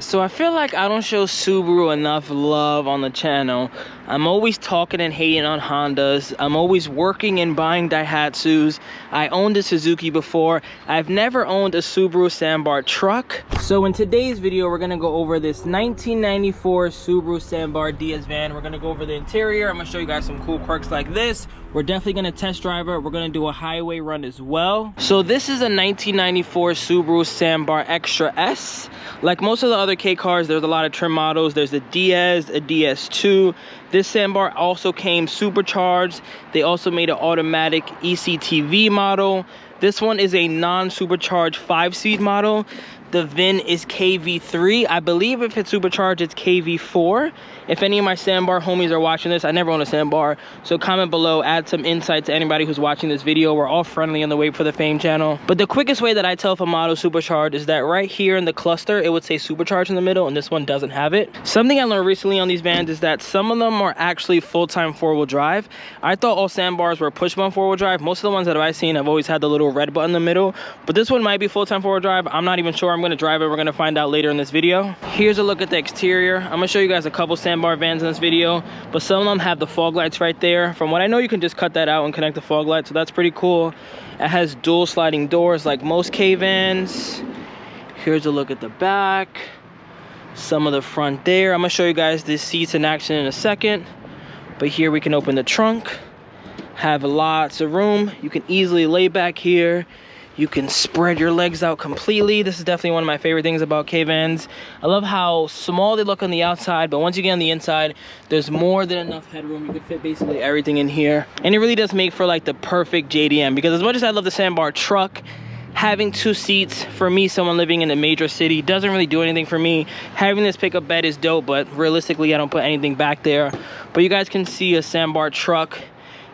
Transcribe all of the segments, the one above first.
So I feel like I don't show Subaru enough love on the channel. I'm always talking and hating on Hondas. I'm always working and buying Daihatsus. I owned a Suzuki before. I've never owned a Subaru Sambar truck. So in today's video, we're gonna go over this 1994 Subaru Sambar DS van. We're gonna go over the interior. I'm gonna show you guys some cool quirks like this. We're definitely gonna test drive it. We're gonna do a highway run as well. So this is a 1994 Subaru Sambar Extra S. Like most of the other K cars, there's a lot of trim models. There's a DS, a DS2. This Sambar also came supercharged. They also made an automatic ECTV model. This one is a non-supercharged 5-speed model. The VIN is KV3. I believe if it's supercharged, it's KV4. If any of my Sambar homies are watching this, I never own a Sambar, so comment below, add some insight to anybody who's watching this video. We're all friendly on the Wait for the Fame channel. But the quickest way that I tell if a model is supercharged is that right here in the cluster, it would say supercharged in the middle, and this one doesn't have it. Something I learned recently on these vans is that some of them are actually full-time four-wheel drive. I thought all Sambars were push-button four-wheel drive. Most of the ones that I've seen have always had the little red button in the middle, but this one might be full-time four-wheel drive. I'm not even sure. I'm going to drive it. We're going to find out later in this video. Here's a look at the exterior. I'm going to show you guys a couple Sambar vans in this video, but some of them have the fog lights right there. From what I know, you can just cut that out and connect the fog light, so that's pretty cool. It has dual sliding doors like most K vans. Here's a look at the back, some of the front there. I'm going to show you guys the seats in action in a second, but here we can open the trunk. Have lots of room. You can easily lay back here. You can spread your legs out completely. This is definitely one of my favorite things about K-Vans. I love how small they look on the outside, but once you get on the inside, there's more than enough headroom. You can fit basically everything in here. And it really does make for like the perfect JDM, because as much as I love the Sambar truck, having two seats, for me, someone living in a major city, doesn't really do anything for me. Having this pickup bed is dope, but realistically, I don't put anything back there. But you guys can see a Sambar truck.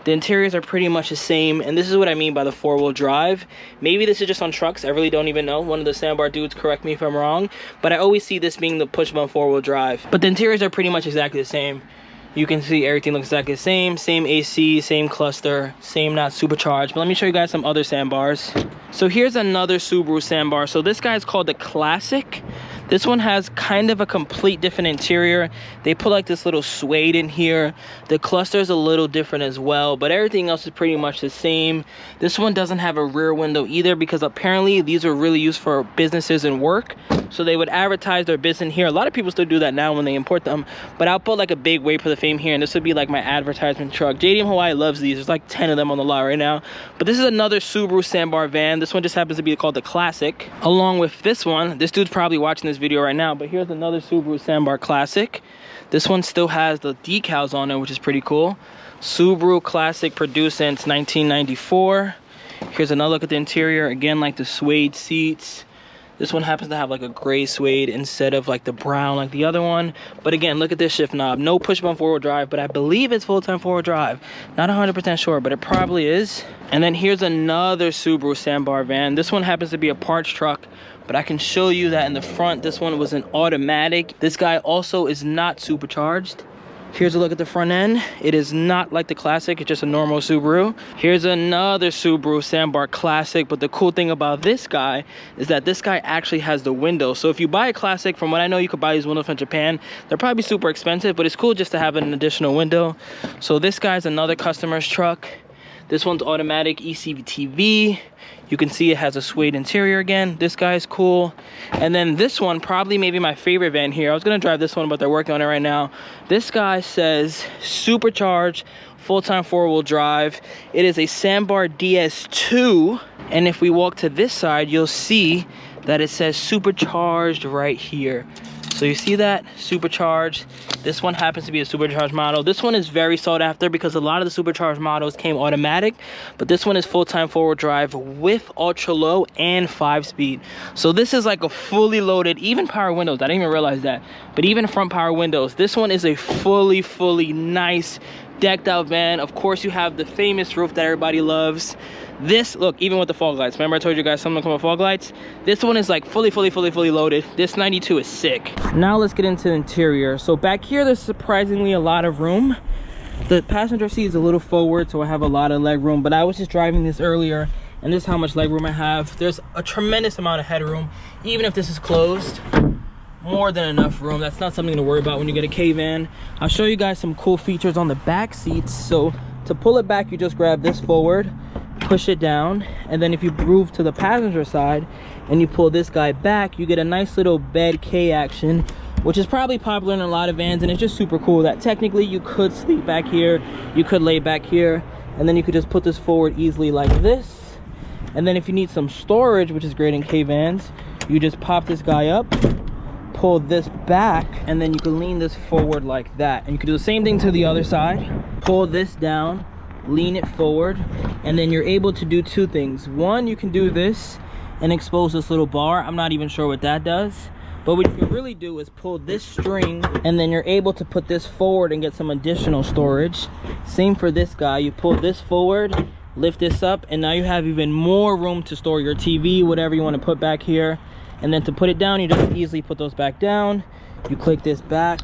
The interiors are pretty much the same, and this is what I mean by the four-wheel drive. Maybe this is just on trucks. I really don't even know. One of the Sambar dudes, correct me if I'm wrong, but I always see this being the push-button four-wheel drive. But the interiors are pretty much exactly the same. You can see everything looks exactly the same. Same AC, same cluster, same not supercharged. But let me show you guys some other Sambars. So here's another Subaru Sambar. So this guy is called the Classic. This one has kind of a complete different interior. They put like this little suede in here. The cluster is a little different as well, but everything else is pretty much the same. This one doesn't have a rear window either, because apparently these are really used for businesses and work. So they would advertise their business here. A lot of people still do that now when they import them, but I'll put like a big Wait for the Fame here, and this would be like my advertisement truck. JDM Hawaii loves these. There's like 10 of them on the lot right now. But this is another Subaru Sambar van. This one just happens to be called the Classic. Along with this one, this dude's probably watching this video right now, but here's another Subaru Sambar Classic. This one still has the decals on it, which is pretty cool. Subaru Classic, produced since 1994. Here's another look at the interior. Again, like the suede seats. This one happens to have like a gray suede instead of like the brown like the other one. But again, look at this shift knob. No push-button four-wheel drive, but I believe it's full-time four-wheel drive. Not 100% sure, but it probably is. And then here's another Subaru Sambar van. This one happens to be a parts truck, but I can show you that in the front, this one was an automatic. This guy also is not supercharged. Here's a look at the front end. It is not like the Classic, it's just a normal Subaru. Here's another Subaru Sambar Classic, but the cool thing about this guy is that this guy actually has the window. So if you buy a Classic, from what I know, you could buy these windows from Japan. They're probably super expensive, but it's cool just to have an additional window. So this guy's another customer's truck. This one's automatic ECTV. You can see it has a suede interior again. This guy's cool. And then this one, probably maybe my favorite van here. I was gonna drive this one, but they're working on it right now. This guy says supercharged, full-time four-wheel drive. It is a Sambar DS2. And if we walk to this side, you'll see that it says supercharged right here. So you see that? Supercharged. This one happens to be a supercharged model. This one is very sought after because a lot of the supercharged models came automatic, but this one is full-time four-wheel drive with ultra-low and 5-speed. So this is like a fully loaded, even power windows. I didn't even realize that, but even front power windows. This one is a fully nice decked out van. Of course, you have the famous roof that everybody loves. This, look, even with the fog lights. Remember I told you guys some of them come with fog lights? This one is like fully loaded. This 92 is sick. Now let's get into the interior. So back here, there's surprisingly a lot of room. The passenger seat is a little forward, so I have a lot of leg room, but I was just driving this earlier, and this is how much leg room I have. There's a tremendous amount of headroom, even if this is closed. more than enough room. That's not something to worry about when you get a Kei van. I'll show you guys some cool features on the back seats. So to pull it back, you just grab this forward, push it down, and then if you move to the passenger side and you pull this guy back, you get a nice little bed Kei action, which is probably popular in a lot of vans, and it's just super cool that technically you could sleep back here, you could lay back here, and then you could just put this forward easily like this. And then if you need some storage, which is great in Kei vans, you just pop this guy up, pull this back, and then you can lean this forward like that. And you can do the same thing to the other side. Pull this down, lean it forward, and then you're able to do two things. One, you can do this and expose this little bar. I'm not even sure what that does. But what you can really do is pull this string, and then you're able to put this forward and get some additional storage. Same for this guy. You pull this forward, lift this up, and now you have even more room to store your TV, whatever you want to put back here. And then to put it down, you just easily put those back down. You click this back,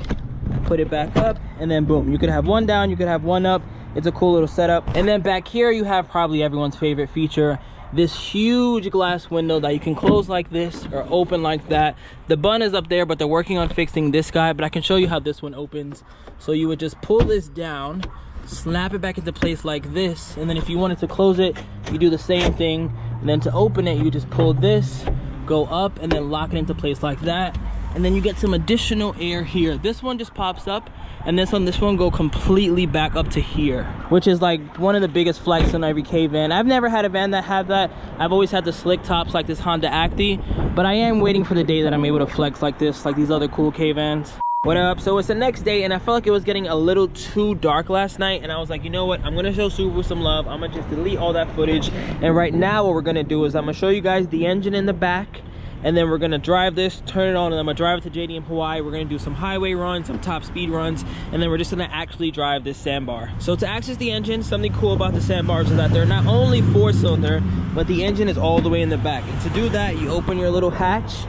put it back up, and then boom. You could have one down, you could have one up. It's a cool little setup. And then back here, you have probably everyone's favorite feature, this huge glass window that you can close like this or open like that. The bun is up there, but they're working on fixing this guy, but I can show you how this one opens. So you would just pull this down, snap it back into place like this, and then if you wanted to close it, you do the same thing. And then to open it, you just pull this, go up, and then lock it into place like that. And then you get some additional air here. This one just pops up, and this one go completely back up to here, which is like one of the biggest flex in every Kei van. I've never had a van that had that. I've always had the slick tops like this Honda Acti, but I am waiting for the day that I'm able to flex like this, like these other cool Kei vans. What up? So it's the next day, and I felt like it was getting a little too dark last night, and I was like, you know what, I'm gonna show Subaru some love. I'm gonna just delete all that footage, and right now what we're gonna do is I'm gonna show you guys the engine in the back, and then we're gonna drive this, turn it on, and I'm gonna drive it to JD in Hawaii. We're gonna do some highway runs, some top speed runs, and then we're just gonna actually drive this Sambar. So to access the engine, something cool about the Sambars is that they're not only 4-cylinder, but the engine is all the way in the back. And to do that, you open your little hatch,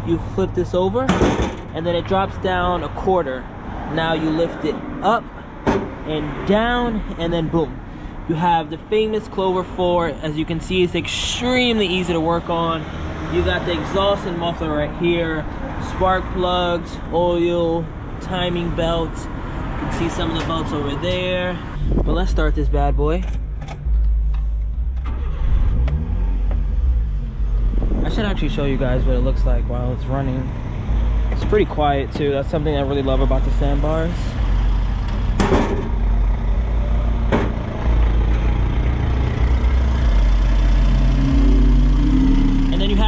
you flip this over, and then it drops down a quarter. Now you lift it up and down, and then boom. You have the famous Clover 4. As you can see, it's extremely easy to work on. You got the exhaust and muffler right here, spark plugs, oil, timing belts. You can see some of the belts over there. But let's start this bad boy. I should actually show you guys what it looks like while it's running. It's pretty quiet too. That's something I really love about the Sambars.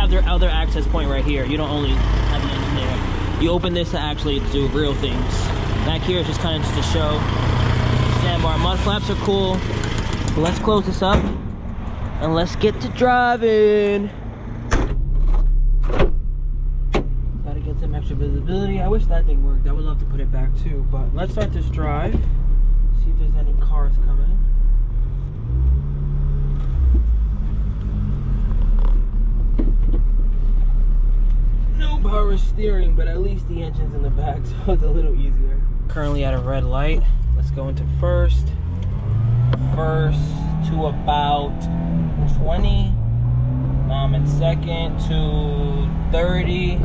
Their other access point right here. You don't only have the engine there. You open this to actually do real things. Back here is just kind of just to show. Sambar mud flaps are cool. But let's close this up and let's get to driving. Gotta get some extra visibility. I wish that thing worked. I would love to put it back too. But let's start this drive. See if there's any cars coming. Power steering, but at least the engine's in the back, so it's a little easier. Currently at a red light. Let's go into first to about 20. Now I'm in second to 30,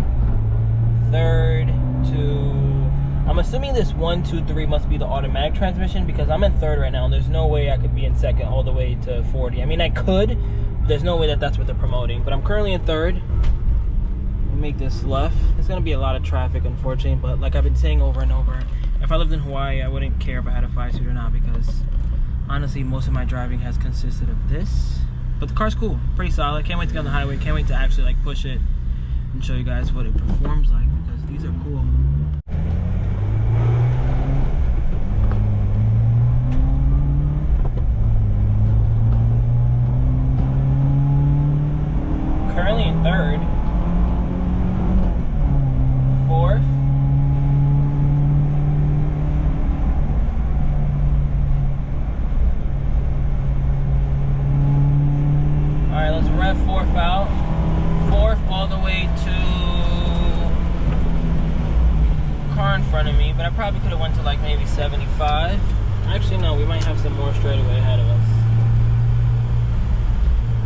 third to, I'm assuming this 1, 2, 3 must be the automatic transmission, because I'm in third right now and there's no way I could be in second all the way to 40. I mean, I could, but there's no way that that's what they're promoting. But I'm currently in third. Make this left. There's gonna be a lot of traffic, unfortunately, but like I've been saying over and over, if I lived in Hawaii, I wouldn't care if I had a 5-seat or not, because honestly most of my driving has consisted of this. But the car's cool, pretty solid. Can't wait to get on the highway. Can't wait to actually like push it and show you guys what it performs like, because these are cool. Currently in third. Fourth. Alright, let's rev fourth out. Fourth all the way to car in front of me, but I probably could have went to like maybe 75. Actually no, we might have some more straightaway ahead of us.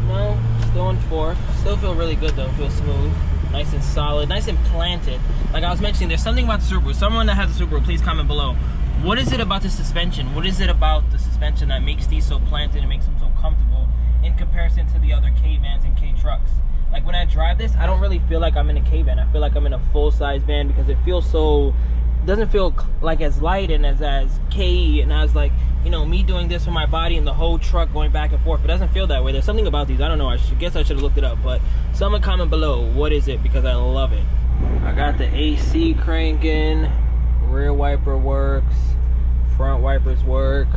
No, still in fourth. Still feel really good though, feel smooth. nice and solid, nice and planted. Like I was mentioning, there's something about the Subaru. Someone that has a Subaru, please comment below. What is it about the suspension? What is it about the suspension that makes these so planted and makes them so comfortable in comparison to the other K vans and K trucks? Like when I drive this, I don't really feel like I'm in a K van. I feel like I'm in a full-size van because it feels so, doesn't feel like as light and as K and as like, you know, me doing this with my body and the whole truck going back and forth. It doesn't feel that way. There's something about these. I don't know. I guess I should have looked it up. But someone comment below. What is it? Because I love it. I got the AC cranking. Rear wiper works. Front wipers work.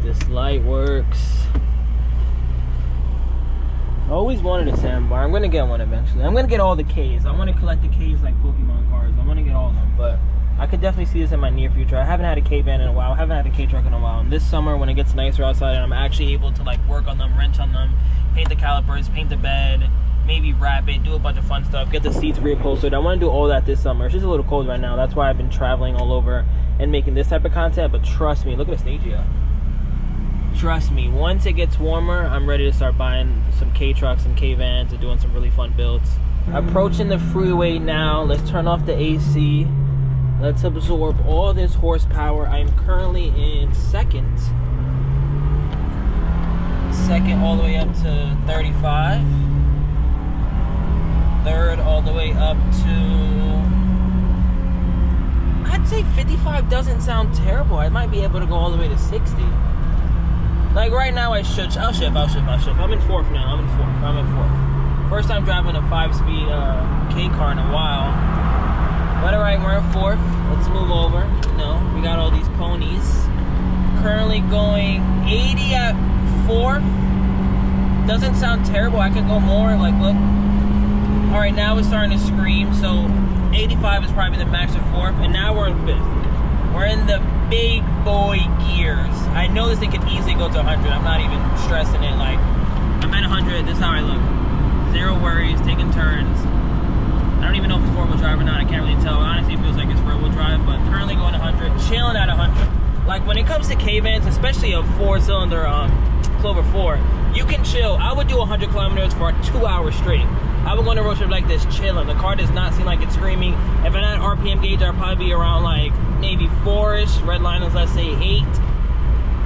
This light works. I always wanted a Sambar. I'm going to get one eventually. I'm going to get all the Ks. I want to collect the Ks like Pokemon cards. I want to get all of them. But I could definitely see this in my near future. I haven't had a K-van in a while. I haven't had a K-truck in a while. And this summer, when it gets nicer outside and I'm actually able to like work on them, wrench on them, paint the calipers, paint the bed, maybe wrap it, do a bunch of fun stuff, get the seats reupholstered. I want to do all that this summer. It's just a little cold right now. That's why I've been traveling all over and making this type of content. But trust me, look at the stage here. Trust me, once it gets warmer, I'm ready to start buying some K-trucks and K-vans and doing some really fun builds. Approaching the freeway now. Let's turn off the AC. Let's absorb all this horsepower. I am currently in second. Second all the way up to 35. Third all the way up to, I'd say 55 doesn't sound terrible. I might be able to go all the way to 60. Like right now I'll shift. I'm in fourth now. I'm in fourth. First time driving a 5-speed K car in a while. But alright, we're in fourth. Let's move over. You know, we got all these ponies. Currently going 80 at fourth. Doesn't sound terrible. I could go more. Like, look. Alright, now it's starting to scream. So 85 is probably the max of fourth. And now we're in fifth. We're in the big boy gears. I know this thing could easily go to 100. I'm not even stressing it. Like, I'm at 100. This is how I look. Zero worries, taking turns. I don't even know if it's four-wheel drive or not. I can't really tell. Honestly, it feels like it's rear-wheel drive, but currently going 100, chilling at 100. Like when it comes to K-vans, especially a four-cylinder Clover 4, you can chill. I would do 100 kilometers for 2 hours straight. I would go on a road trip like this, chilling. The car does not seem like it's screaming. If I had an RPM gauge, I'd probably be around like maybe 4-ish. Red line is, let's say, 8,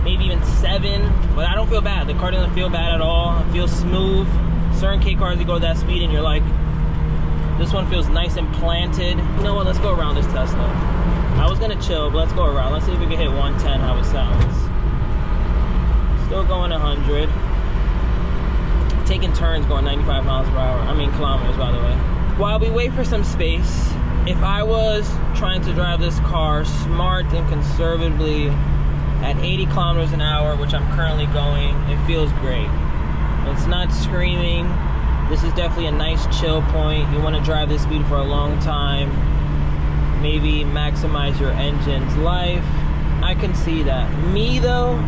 maybe even 7. But I don't feel bad. The car doesn't feel bad at all. It feels smooth. Certain K cars, you go that speed and you're like, this one feels nice and planted. You know what? Let's go around this Tesla. I was gonna chill, but let's go around. Let's see if we can hit 110, how it sounds. Still going 100. Taking turns going 95 miles per hour. I mean kilometers, by the way. While we wait for some space, if I was trying to drive this car smart and conservatively at 80 kilometers an hour, which I'm currently going, it feels great. It's not screaming. This is definitely a nice chill point. You want to drive this speed for a long time. Maybe maximize your engine's life. I can see that. Me though,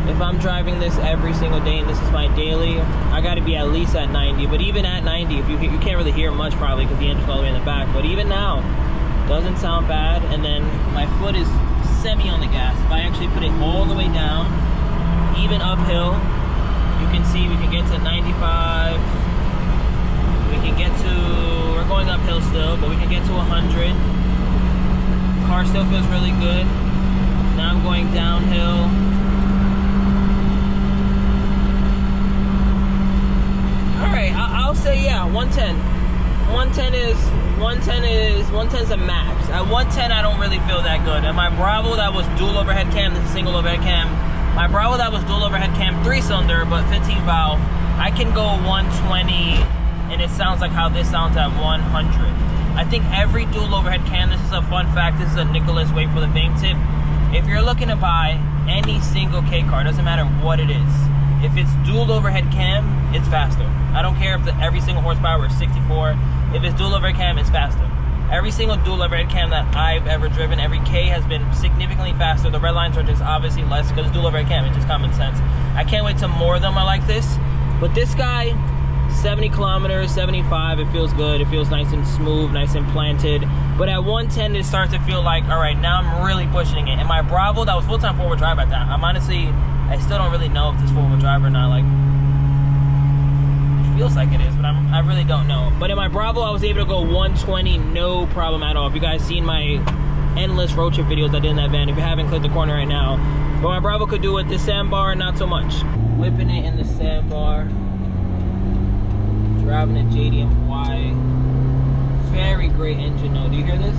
if I'm driving this every single day and this is my daily, I got to be at least at 90. But even at 90, if you can't really hear much probably because the engine's all the way in the back. But even now, doesn't sound bad. And then my foot is semi on the gas. If I actually put it all the way down, even uphill, you can see we can get to 95. We can get to, we're going uphill still, but we can get to 100. Car still feels really good. Now I'm going downhill. Alright, I'll say yeah, 110. 110's a max. At 110 I don't really feel that good. And my Bravo that was dual overhead cam, this is single overhead cam. My Bravo that was dual overhead cam, 3-cylinder, but 15 valve, I can go 120, and it sounds like how this sounds at 100. I think every dual overhead cam, this is a fun fact, this is a Nicholas, wait for the fame tip. If you're looking to buy any single K car, doesn't matter what it is, if it's dual overhead cam, it's faster. I don't care if every single horsepower is 64, if it's dual overhead cam, it's faster. Every single dual overhead cam that I've ever driven, every K has been significantly faster. The red lines are just obviously less because it's dual overhead cam. It's just common sense. I can't wait till more of them are like this. But this guy, 70 kilometers, 75, it feels good. It feels nice and smooth, nice and planted. But at 110, it starts to feel like, all right, now I'm really pushing it. And my Bravo, that was full-time four-wheel drive at that. I'm honestly, I still don't really know if this four-wheel drive or not. Like, it feels like it is, but I really don't know. But in my Bravo, I was able to go 120, no problem at all. If you guys seen my endless road trip videos I did in that van, if you haven't, click the corner right now. But my Bravo could do it. The Sambar, not so much. Whipping it in the Sambar. Driving a JDM Hawaii. Very great engine though. Do you hear this?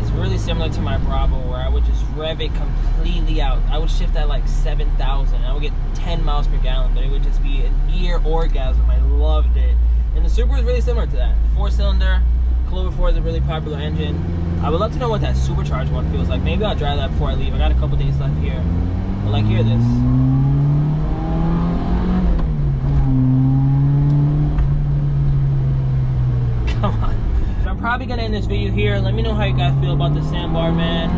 It's really similar to my Bravo, where I would just rev it completely out. I would shift at like 7,000. I would get 10 miles per gallon, but it would just be an ear orgasm. I loved it. And the Subaru is really similar to that. 4-cylinder. Clover 4 is a really popular engine. I would love to know what that supercharged one feels like. Maybe I'll drive that before I leave. I got a couple days left here. But like, hear this. Come on. So I'm probably gonna end this video here. Let me know how you guys feel about the Sambar, man.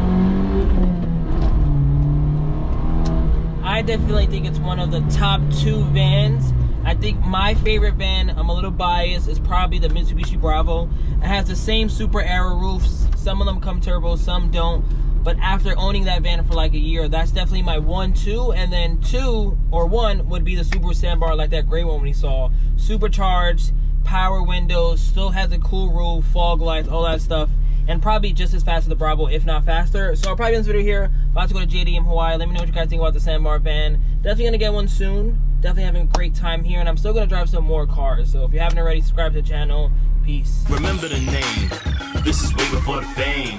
I definitely think it's one of the top 2 vans. I think my favorite van, I'm a little biased, is probably the Mitsubishi Bravo. It has the same Super Aero roofs. Some of them come turbo, some don't. But after owning that van for like a year, that's definitely my 1, 2. And then 2 or 1 would be the Subaru Sambar, like that gray one we saw. Supercharged, power windows, still has a cool roof, fog lights, all that stuff. And probably just as fast as the Bravo, if not faster. So I'll probably end this video here. About to go to JDM Hawaii. Let me know what you guys think about the Sambar van. Definitely gonna get one soon. Definitely having a great time here, and I'm still gonna drive some more cars. So if you haven't already, subscribe to the channel. Peace. Remember the name. This is way before the fame.